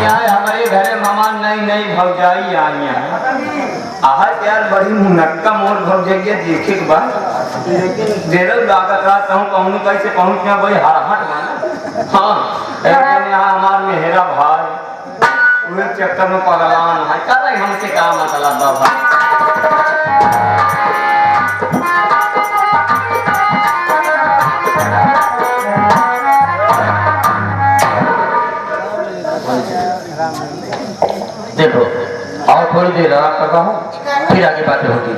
है हमारे घरे मेहमान नई नई भौजाई आई है आहर यार बड़ी मुनक्का मोर भौजाइया देखे के बाद लेकिन देर लागत रात हूँ कहूँ कैसे पहुँच भाई हराहट माना हाँ एकदम यहाँ हमार मेहरा भाई उहे चक्कर में पगलान है कर रहे हमसे क्या मतलब बाबा देखो और थोड़ी देर आराम करता हूँ फिर आगे बातें होगी।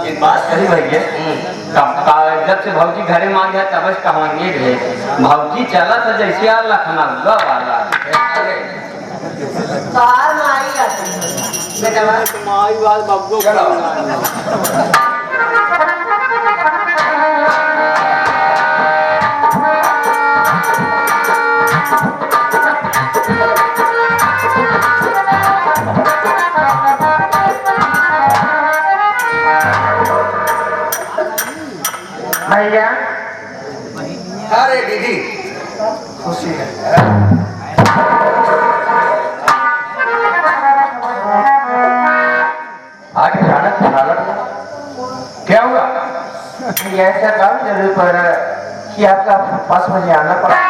एक बात कही भैया जब से भौजी घरे में आ गया तब से कहानी गए भौजी चला था जैसे यार लखनऊ वाला बाहर में आई जाती बेटा माई बात बब्बो भैया अरे दीदी खुशी है आज अचानक हालत क्या हुआ? ये ऐसा काम जरूर पड़ रहा है कि आपका 5 बजे आना पड़ा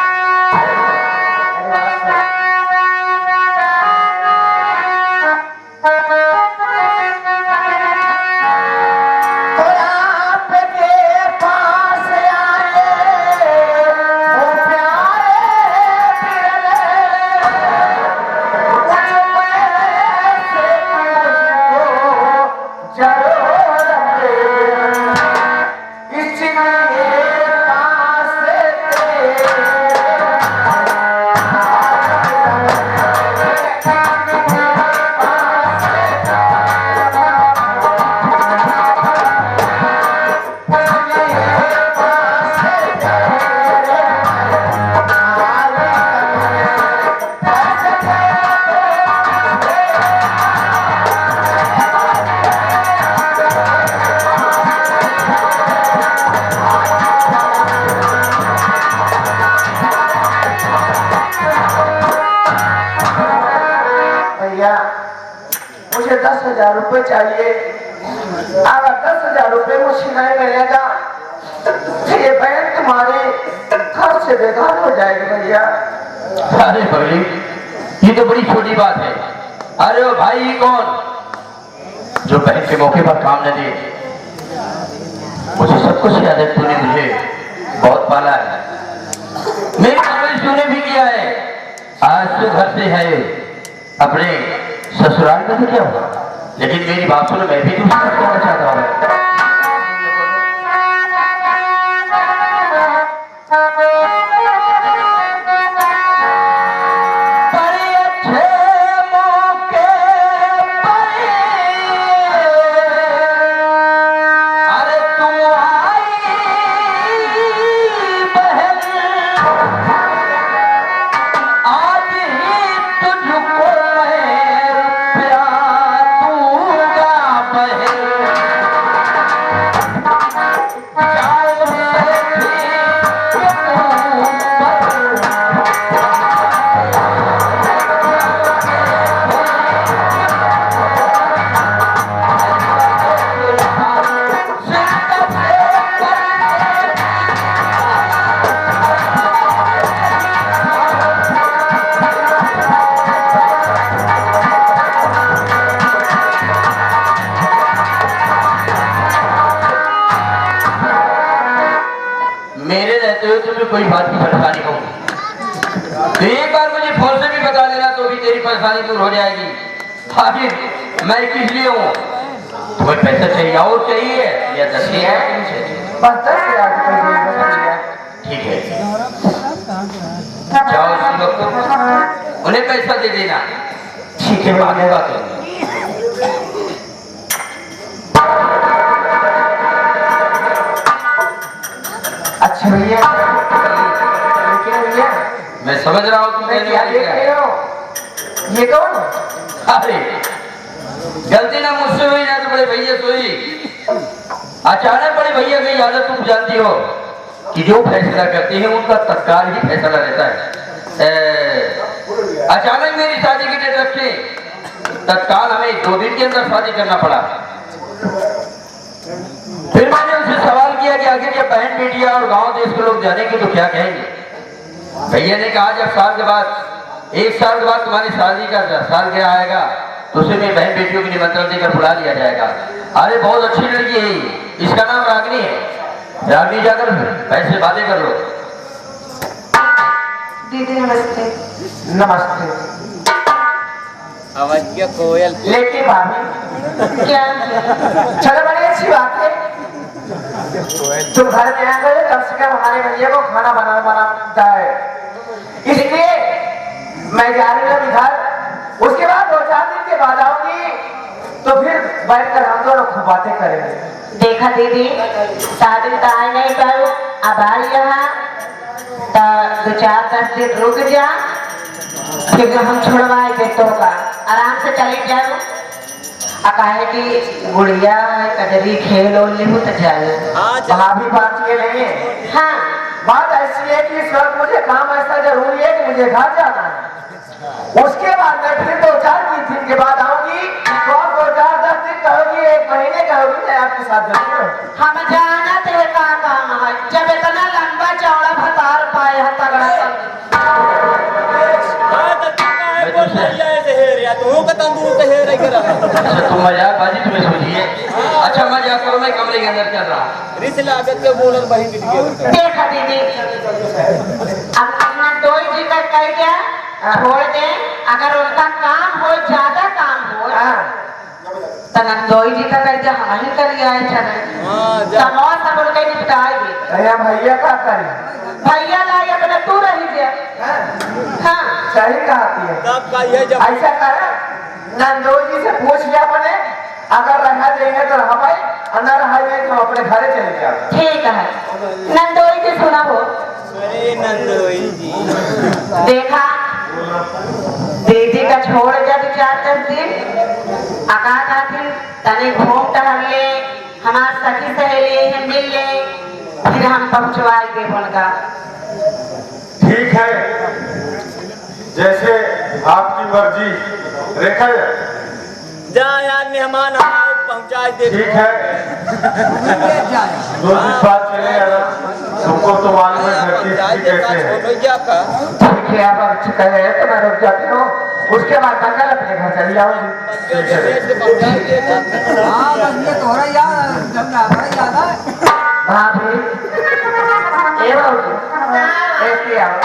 मुझे 10,000 रुपए चाहिए अगर 10,000 रुपए मुझे नहीं मिलेगा तो ये बहन तुम्हारे घर से बेकार हो जाएगी भैया। अरे भाई ये तो बड़ी छोटी बात है। अरे ओ भाई ये कौन जो बहन के मौके पर काम न दे? मुझे सब कुछ याद है, तूने मुझे बहुत पाला है, मेरी परवरिश तूने भी किया है। आज तो घर से है अपने ससुराल में तो क्या हुआ, लेकिन मेरी बात सुनो, मैं भी तुमसे कहना चाहता हूँ। कोई बात की परेशानी होगी तो एक बार मुझे फोन से भी बता देना, तो भी तेरी परेशानी दूर हो जाएगी। आखिर मैं किस लिए हूँ? तुम्हें पैसा चाहिए और चाहिए या 10,000? बस 10,000 रुपए। ठीक है, जाओ उसी वक्त उन्हें पैसा दे देना। ठीक है, बाद में बात होगी। अच्छा भैया, मैं समझ रहा हूँ तुम क्या देख रहे हो? ये कौन? अरे गलती ना मुझसे हुई ना तो बड़े भैया से हुई। अचानक बड़े भैया की आदत तुम जानती हो कि जो फैसला करते हैं उनका तत्काल ही फैसला रहता है। अचानक मेरी शादी की डेट रखी, तत्काल हमें 2 दिन के अंदर शादी करना पड़ा। फिर मैंने उनसे सवाल किया कि आखिर ये बहन बेटियां और गांव देश के लोग जानेंगे तो क्या कहेंगे। भैया ने कहा जब साल के बाद 1 साल के बाद तुम्हारी शादी का साल क्या आएगा तो उसे में बहन बेटियों की निमंत्रण देकर बुला लिया जाएगा। अरे बहुत अच्छी लड़की है, इसका नाम रागनी है। रागनी जाकर पैसे बातें कर लो। दीदी नमस्ते। नमस्ते। अवश्य कोयल लेकिन भाभी क्या? चलो बड़ी अच्छी बात है, तुम घर में आ गए, कम से कम हमारे भैया को खाना बनाना है, इसलिए मैं जा रही हूँ घर। उसके बाद 2-4 दिन के बाद आऊंगी तो फिर बैठकर हम दोनों खूब बातें करेंगे। देखा दीदी, शादी तो आए नहीं करो, अब आ यहाँ तो 2-4-10 दिन रुक जा, फिर हम छुड़वाए बेटों का आराम से चले जाओ। कहे कि गुड़िया है कजरी खेल और लेहू तो जाए। भाभी बात ये नहीं है, हाँ बात ऐसी है कि इस वक्त मुझे काम ऐसा जरूरी है कि मुझे घर जाना है। उसके बाद मैं फिर 2-4 दिन के बाद आऊंगी तो आप 2-4-10 दिन कहोगी, 1 महीने कहोगी, मैं आपके साथ जरूर रहूंगी। हम जाना थे का काम है, जब इतना लंबा चौड़ा भतार पाए है तगड़ा तुम मजाक बाजी तुम्हें सोचिए। अच्छा मजाक करो, मैं कमरे के अंदर चल रहा। देखा दीदी, अब अपना 2 जी का कह दिया छोड़ दे, अगर उनका काम हो ज्यादा काम हो तो नंदोई जी का कह दिया हम ही कर आए चले समाज सब उनके निपटाएगी। भैया का करें, भैया लाई अपने तू रही गया। हाँ सही कहती है। ऐसा करे नंदोई जी से पूछ लिया अपने, अगर रहा देंगे तो रहा भाई, और न रहा देंगे तो अपने घरे चले जाओ। ठीक है। नंदोई जी सुना हो, नंदोई जी देखा दीदी का छोड़ जा 2-4-10 दिन आकाश आखिर तने घूम टहल ले, हमार सखी सहेली है मिल ले, फिर हम पहुंचवाए दे उनका। ठीक है, जैसे आपकी मर्जी। रेखा जा यार, मेहमान पहुंचा दे। ठीक है, 2 दिन बाद चले आना। तुमको तो मालूम है घर की स्थिति कैसे है। ठीक है, आप अच्छी कहे तो मैं रुक जाती हूँ, उसके बाद बंगाल अपने घर चली जाऊंगी। भाभी ए बाबू ऐसे आओ।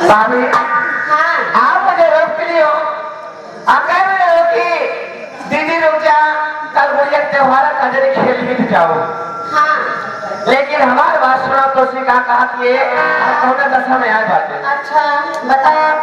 भाभी हाँ आप मुझे रोक रही हो, आप कह रहे हो कि दीदी रुक जा, कल मुझे त्योहार कजरी खेल भी जाओ। हाँ लेकिन हमारी बात सुना तो सिखा कहा कि ये दशा में आए बातें। अच्छा बताया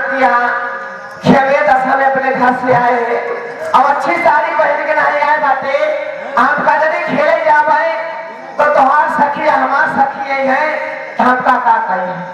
जानती यहाँ खेमे दशा में अपने घर से आए हैं और अच्छी साड़ी पहन के नहीं आए बाटे हम का यदि खेले जा भाई तो तुम्हार सखी हमार सखी है हम का कहें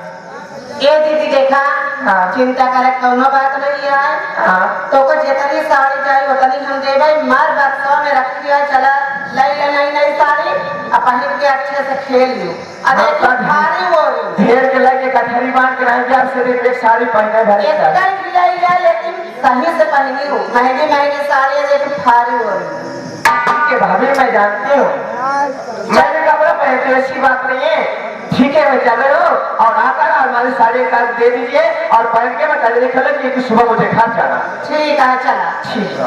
ये दीदी देखा हाँ। चिंता करे कोनो बात नहीं है हाँ। तो को जितनी साड़ी चाहिए उतनी हम दे भाई मार बक्सों में रखी है चला ले ले नई साड़ी अब पहन के अच्छे से खेल लो अब एक भारी वो ढेर के लगे कठहरी बांध के नहीं गया सिर्फ एक साड़ी पहने भरे एक कई खिलाई है लेकिन सही से पहनी हो महंगी महंगी साड़ी है लेकिन भारी हो के भाभी मैं जानती हूँ मैंने कपड़ा पहनते ऐसी बात नहीं है ठीक है मैं चले हो और आकर हमारी साड़ी का दे दीजिए और पहन के मैं कल खेलेंगे कि सुबह मुझे घर जाना ठीक है चला ठीक है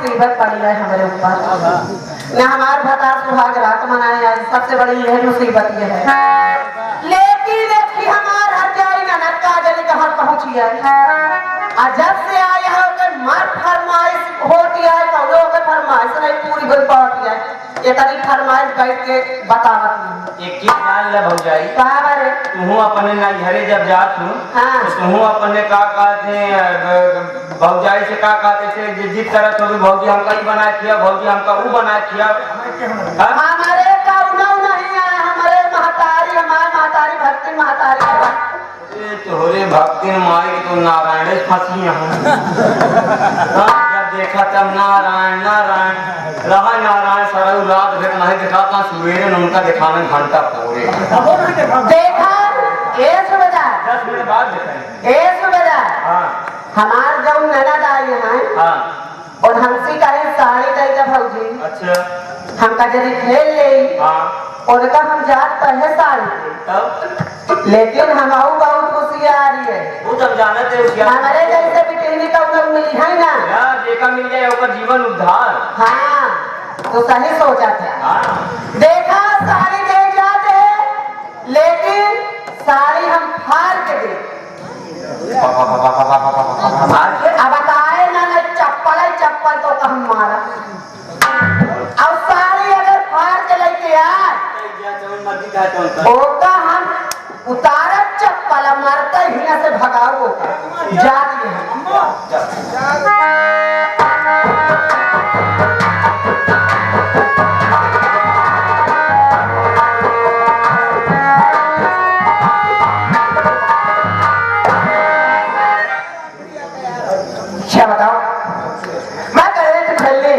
मुसीबत पड़ी है हमारे ऊपर न हमारे भता सुहाग रात मनाए आज सबसे बड़ी यह मुसीबत ये है लेकिन देखी हमार हर जाई ना नक्का जली कहां पहुंची है आज जब से आए हो के मार फरमाइश होती है तो लोग के फरमाइश नहीं पूरी हो पाती है ये तरी फरमाइश बैठ के बतावत एक चीज जान ले भौजाई कहां बारे तू अपने नैहरे जब जात हूँ हाँ। तो तू अपने का कहते भौजाई से का कहते थे जिस तरह से भी भौजी हमका ही बना किया भौजी हमका वो बना किया हाँ? हमारे काउना नहीं है हमारे महतारी हमारे महतारी भक्ति महतारी तोहरे भक्ति माई तो नारायण फंसी जब देखा तब नारायण नारायण रहा नारायण सरऊ रात भर नहीं दिखाता सवेरे उनका दिखाने घंटा पूरे देखा ये सुबेदार 10 मिनट बाद दिखाए ये सुबेदार हाँ हमार जो ननद आई है हाँ और हमसे कहे साड़ी दे दे भौजी अच्छा हमका यदि खेल ले हाँ उनका हम जात पहले साड़ी दे तब लेकिन हम आऊ बहुत खुशी आ रही है वो तब जाने थे उसिया हमारे जैसे बिटिंगी का उन्हें मिली है ना यार देखा मिल जाए ओकर जीवन उद्धार हाँ तो सही सोचा था हाँ देखा साड़ी दे जाते लेकिन साड़ी हम फाड़ के दे अब बताए ना ना चप्पल है चप्पल तो हम मारा अब साड़ी अगर फाड़ के लेके आए ओका हम उतारत चप्पल मरते ही से भगाओ जाती क्या बताओ मैं कह रही थी खेलनी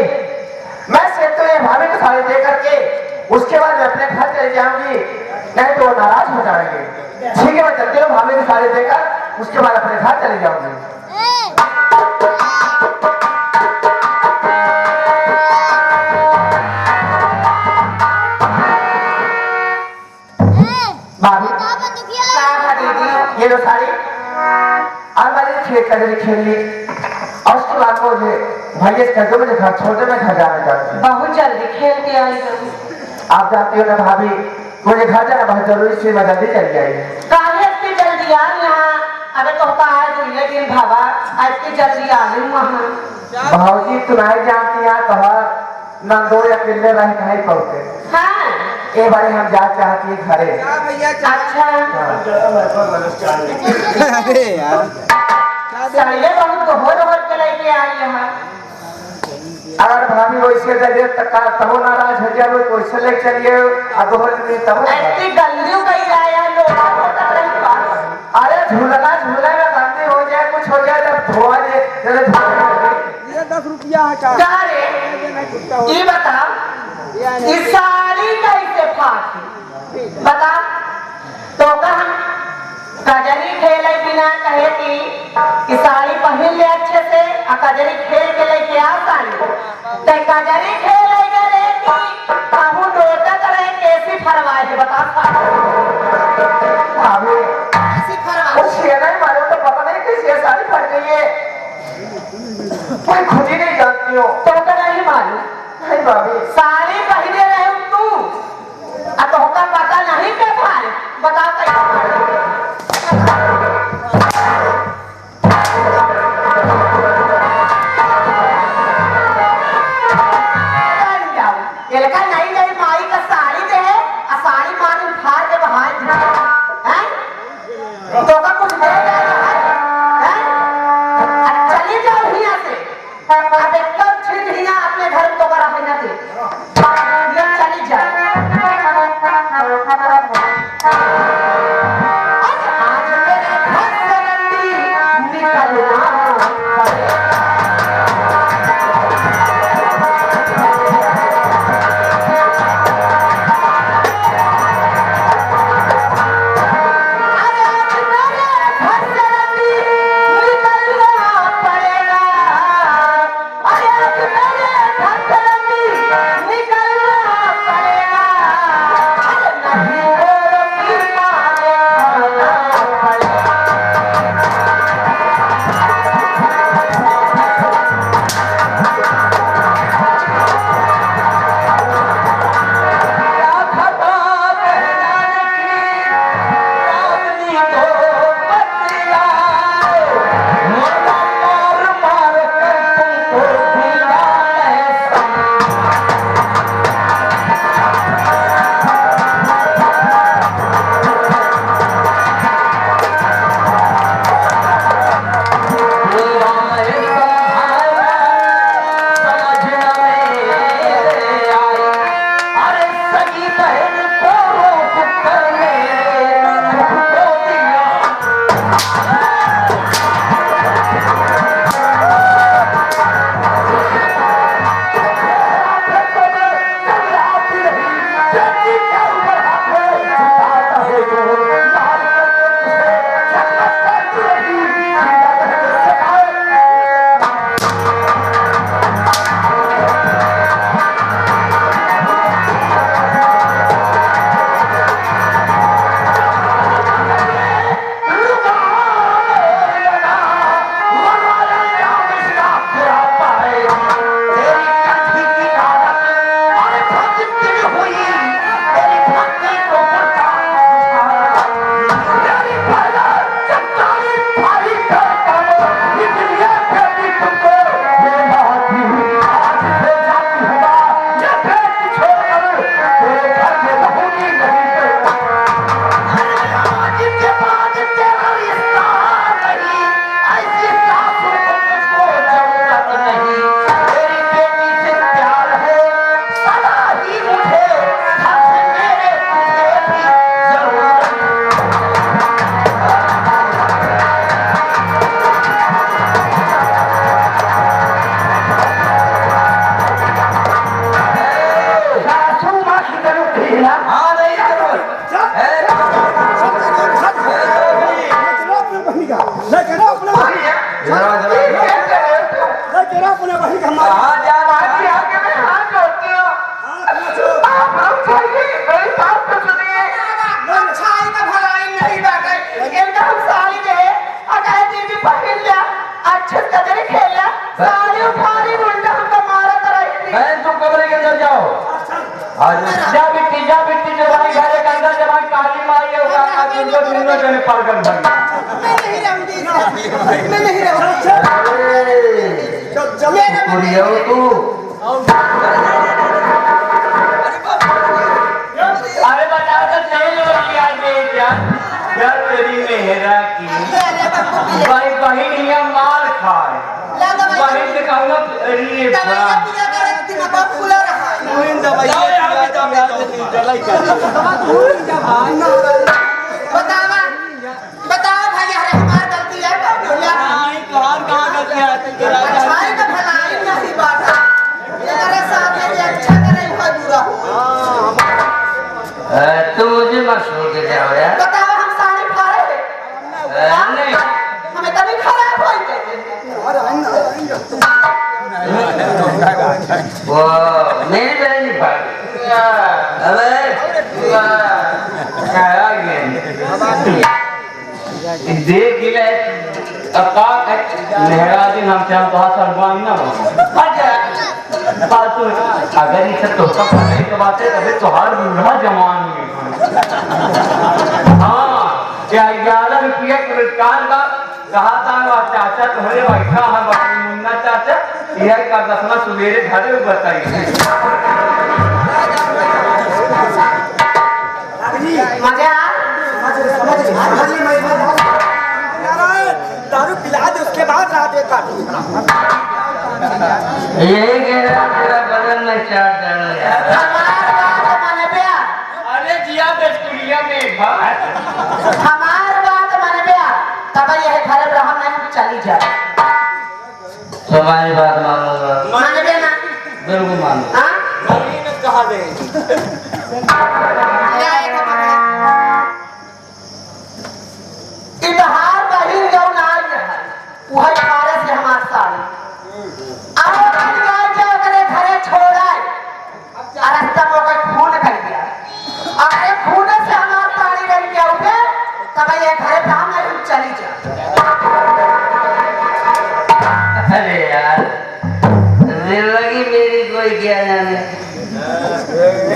मैं से तो ये भाभी को साड़ी दे करके उसके बाद मैं अपने घर चली जाऊंगी नहीं तो वो नाराज हो जाएंगे ठीक है मैं चलती हूँ भाभी की साड़ी देकर उसके बाद अपने घर चली जाऊंगी भाभी ये लो साड़ी और मैंने खेल ली और उसके बाद मुझे भैया से कहते मुझे घर छोड़ने में घर जाना चाहती हूँ बहुत जल्दी खेल के आई हूँ आप जानती हो ना भाभी मुझे घर जाना बहुत जरूरी से मैं जल्दी चली जाएगी काहे इतनी जल्दी आ यहाँ अबे तो आज हुई दिन भावा इतनी जल्दी आ रही वहाँ भाजी तू नहीं जानती यहाँ तो नंदो या पिल्ले रहे कहीं पहुंचे हाँ ये बारे हम जा चाहती है घरे अच्छा अरे यार साड़ियाँ बहुत दोहर दोहर के लेके आई यहाँ अगर भाभी वैसे दे तक तब नाराज हो जाए वैसे ले चलिए और दोहर दिन तब इतनी गंदी कहीं आया लोग अरे झूलना झूला में बंदी हो जाए कुछ हो जाए तब धोआ दे चले ये 10 रुपया है का क्या रे ये बता इस साड़ी कैसे फाटी बता तो का हम कजरी खेले बिना कहे कि साड़ी पहन ले अच्छे से और कजरी खेल के लेके आ साड़ी तो कजरी खेले गए कि कहूँ डोटत रहे कैसी फरमाए है बता भाभी कैसी फरमाए कुछ ये नहीं मालूम तो पता नहीं कैसी साड़ी पड़ गई है कोई खुद ही नहीं जानती हो तो का नहीं मालूम बहन तुम कमरे के अंदर जाओ। जा बिट्टी जो भाई घर के अंदर जब भाई काली माई है उनका तुमको दुनिया जने पागल बन मैं नहीं रहूंगी कुड़िया तू अरे बता तो नहीं लो लिया दे क्या तेरी मेहरा की भाई बहन ये मार खाए बहन से कहूँगा अरे बताओ भाई अरे हमार गलती है तो भैया कहाँ गलती है अच्छाई का भलाई नहीं बात है मेरे साथ ये अच्छा करे बहुत बुरा तू मुझे मत छोड़ के जाओ यार। बताओ हम साड़ी फाड़े नहीं हमें तभी खराब हो वो मेरी बहन नहीं भाग अबे देख ले अकाक मेहरा दिन हम चाहे तो सरवानी ना फालतू अगर इसे तो सब करने की बात है तभी तोहार बूढ़ा जवान में हाँ क्या 11 रुपया पुरस्कार का कहा था चाचा तुम्हारे बैठा है मुन्ना चाचा यह का 10वां सवेरे घरे बताइए मजा दारू पिला दे उसके बाद रात में काट यही कह रहा तेरा बदन में चाट जाना यार। हमार बात माने प्या अरे जिया बेस्टुरिया में भाई हमार बात माने प्या तब यह घर ब्रह्म नहीं चली जाए तुम्हारी बात मानूंगा माने प्या ना बिल्कुल मानूंगा। हाँ कहा दे न्याय का माने इतहार बहिर जाओ ना आई है वह खारे से हमार साड़ी आओ खिलवा जाओ करे घरे छोड़ाए रास्ता में कोई खून कर दिया अरे खून से हमार साड़ी रह गया उठे तब ये घरे ब्राह्मण नहीं चली जा अरे यार जिंदगी मेरी कोई क्या जाने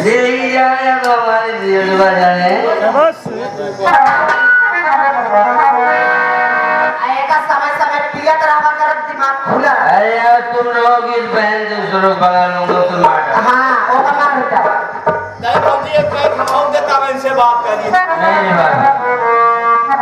दिल ही जाने तो हमारी दिलवा जाने आएगा समय समय पियत रहा कर दिमाग खुला रहा अरे यार तुम लोग इस बहन से शुरू करा लूंगा तुम माटा हाँ वो कमाल होता है नहीं बाबूजी एक पैर खाओगे तब इनसे बात करिए नहीं बात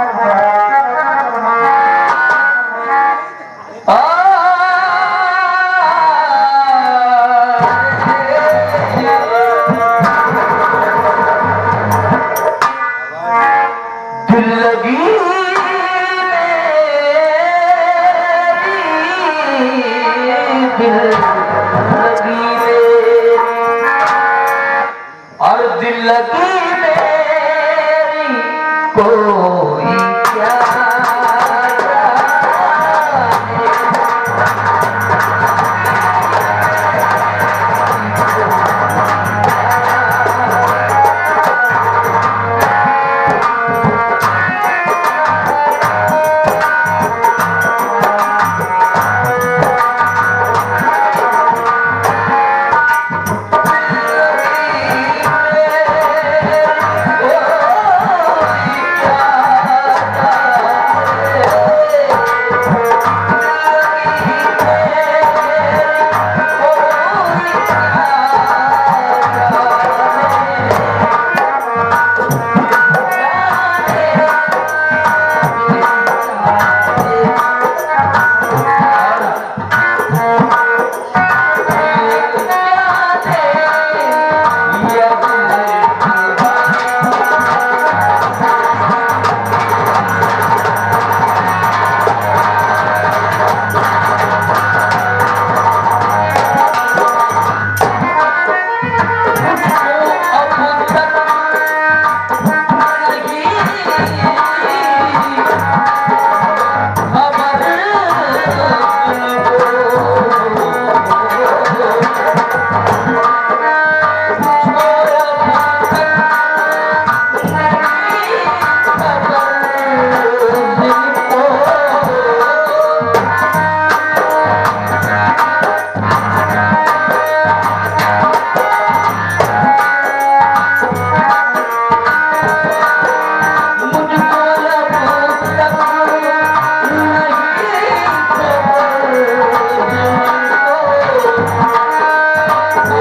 दिल लगी और दिल लगी मेरी कोई क्या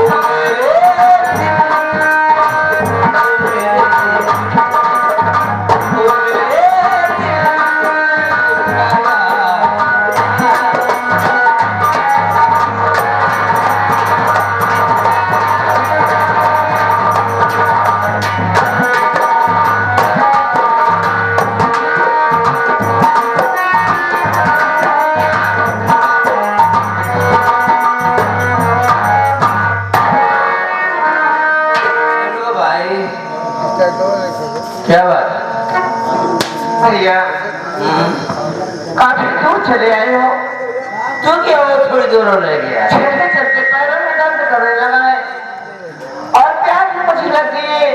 हेलो भाई, क्या बात? भैया काफी दूर चले आए हो। तू क्या वो थोड़ी दूर रह गया? चलते चलते पैरों में दर्द करने लगा है और प्यास भी मुझे लग गई है।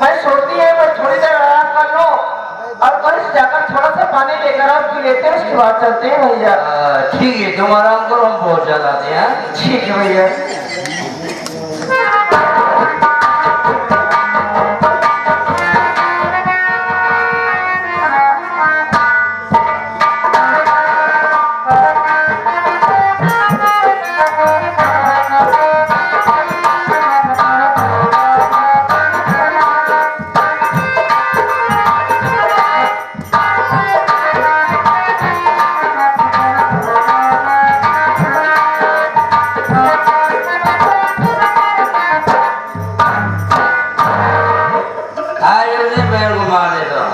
मैं सोचती है मैं थोड़ी देर आराम कर लूं और कल से जाकर थोड़ा सा पानी लेकर आप पी लेते हैं, उसके बाद चलते हैं भैया। ठीक है, तुम आराम करो, हम पहुंचा लाते हैं। ठीक है भैया। आज उसे पैर घुमा देता हूँ।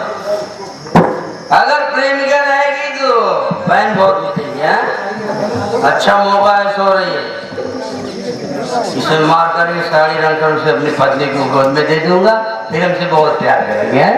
अगर प्रेमिका रहेगी तो बहन बहुत मिलेगी है। अच्छा मौका है, सो रही है, इसे मार कर ये साड़ी रंग कर उसे अपनी पत्नी को गोद में दे दूंगा, फिर हमसे बहुत प्यार करेंगे हैं?